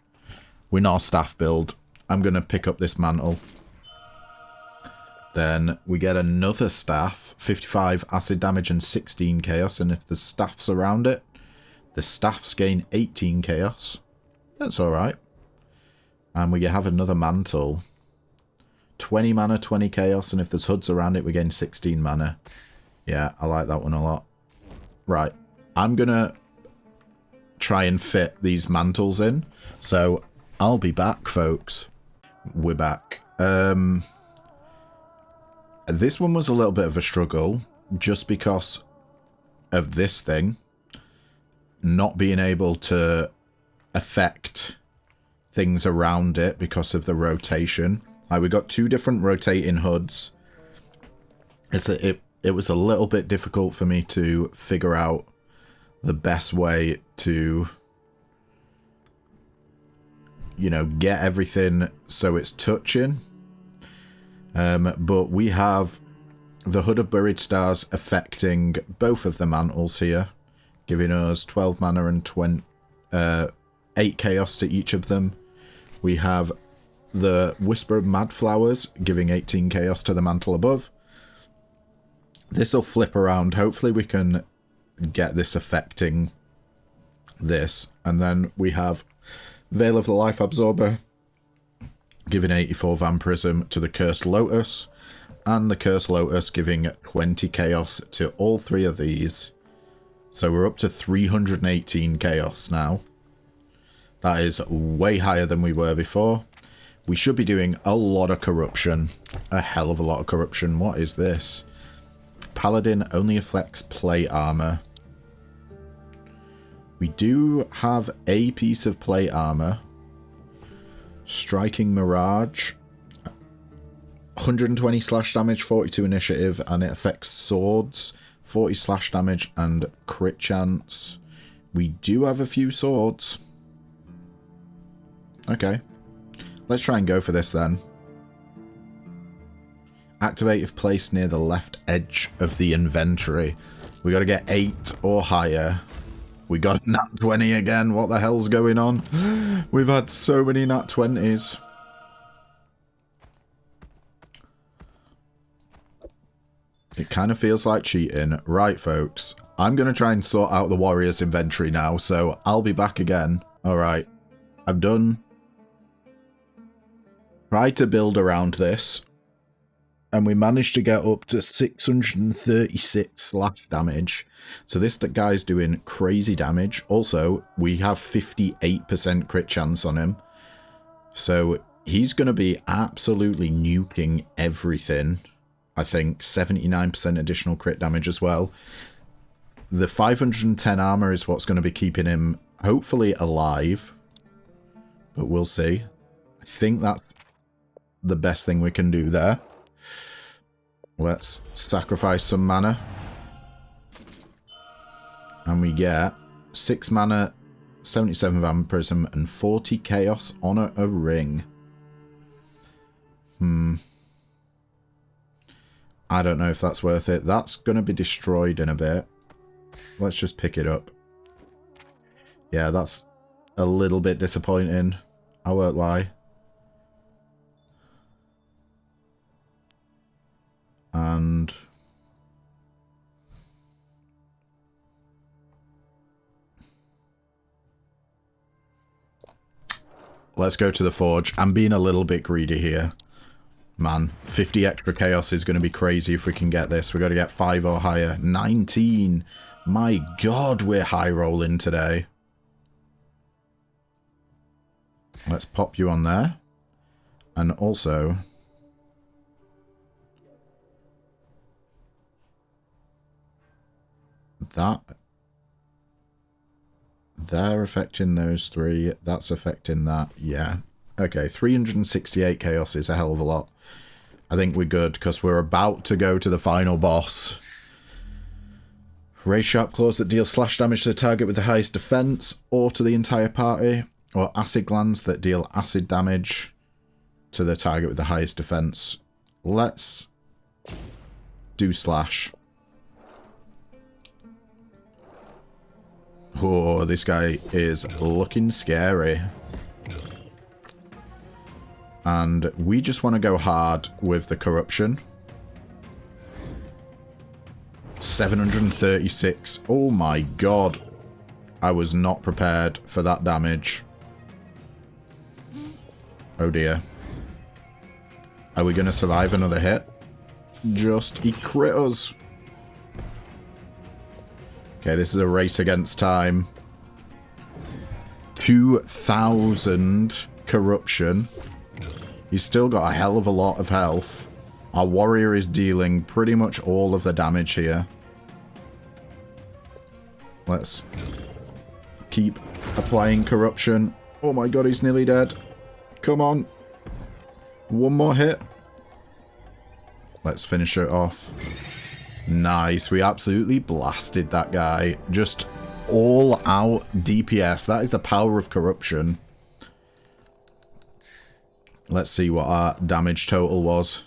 we're not a staff build. I'm going to pick up this mantle. Then we get another staff, 55 acid damage and 16 chaos. And if there's staffs around it, the staffs gain 18 chaos. That's alright. And we have another mantle. 20 mana, 20 chaos, and if there's hoods around it, we gain 16 mana. Yeah, I like that one a lot. Right. I'm gonna try and fit these mantles in. So I'll be back, folks. We're back. This one was a little bit of a struggle just because of this thing not being able to affect things around it because of the rotation. Like, we got 2 different rotating hoods. It was a little bit difficult for me to figure out the best way to, you know, get everything so it's touching. But we have the Hood of Buried Stars affecting both of the mantles here, giving us 12 mana and 8 chaos to each of them. We have the Whisper of Mad Flowers giving 18 chaos to the mantle above. This will flip around. Hopefully we can get this affecting this. And then we have Veil of the Life Absorber giving 84 Vampirism to the Cursed Lotus, and the Cursed Lotus giving 20 chaos to all 3 of these. So we're up to 318 chaos now. That is way higher than we were before. We should be doing a lot of corruption. A hell of a lot of corruption. What is this? Paladin only affects plate armor. We do have a piece of plate armor. Striking Mirage. 120 slash damage, 42 initiative, and it affects swords. 40 slash damage and crit chance. We do have a few swords. Okay. Let's try and go for this then. Activate if placed near the left edge of the inventory. We got to get 8 or higher. We got a nat 20 again. What the hell's going on? We've had so many nat 20s. It kind of feels like cheating. Right, folks. I'm going to try and sort out the warrior's inventory now, so I'll be back again. Alright. I'm done. Tried to build around this, and we managed to get up to 636 slash damage. So this guy's doing crazy damage. Also, we have 58% crit chance on him. So he's going to be absolutely nuking everything. I think 79% additional crit damage as well. The 510 armor is what's going to be keeping him hopefully alive. But we'll see. I think that's the best thing we can do there. Let's sacrifice some mana. And we get 6 mana, 77 Vampirism, and 40 Chaos on a ring. I don't know if that's worth it. That's going to be destroyed in a bit. Let's just pick it up. Yeah, that's a little bit disappointing. I won't lie. And let's go to the forge. I'm being a little bit greedy here. Man, 50 extra chaos is going to be crazy if we can get this. We've got to get 5 or higher. 19. My god, we're high rolling today. Let's pop you on there. And also, that, they're affecting those 3. That's affecting that. Yeah. Okay, 368 chaos is a hell of a lot. I think we're good because we're about to go to the final boss. Raise sharp claws that deal slash damage to the target with the highest defense or to the entire party. Or acid glands that deal acid damage to the target with the highest defense. Let's do slash. Oh, this guy is looking scary. And we just want to go hard with the corruption. 736. Oh my god. I was not prepared for that damage. Oh dear. Are we going to survive another hit? Just, he crit us. Okay, this is a race against time. 2,000 corruption. He's still got a hell of a lot of health. Our warrior is dealing pretty much all of the damage here. Let's keep applying corruption. Oh my god, he's nearly dead. Come on. One more hit. Let's finish it off. Nice. We absolutely blasted that guy. Just all out DPS. That is the power of corruption. Let's see what our damage total was.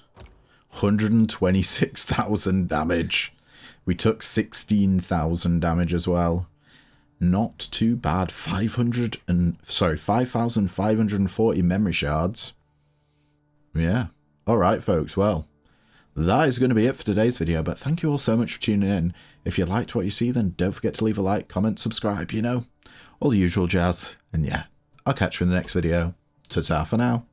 126,000 damage. We took 16,000 damage as well. Not too bad. 5,540 memory shards. Yeah. Alright, folks. Well, that is going to be it for today's video, but thank you all so much for tuning in. If you liked what you see, then don't forget to leave a like, comment, subscribe, you know, all the usual jazz. And yeah, I'll catch you in the next video. Ta-ta for now.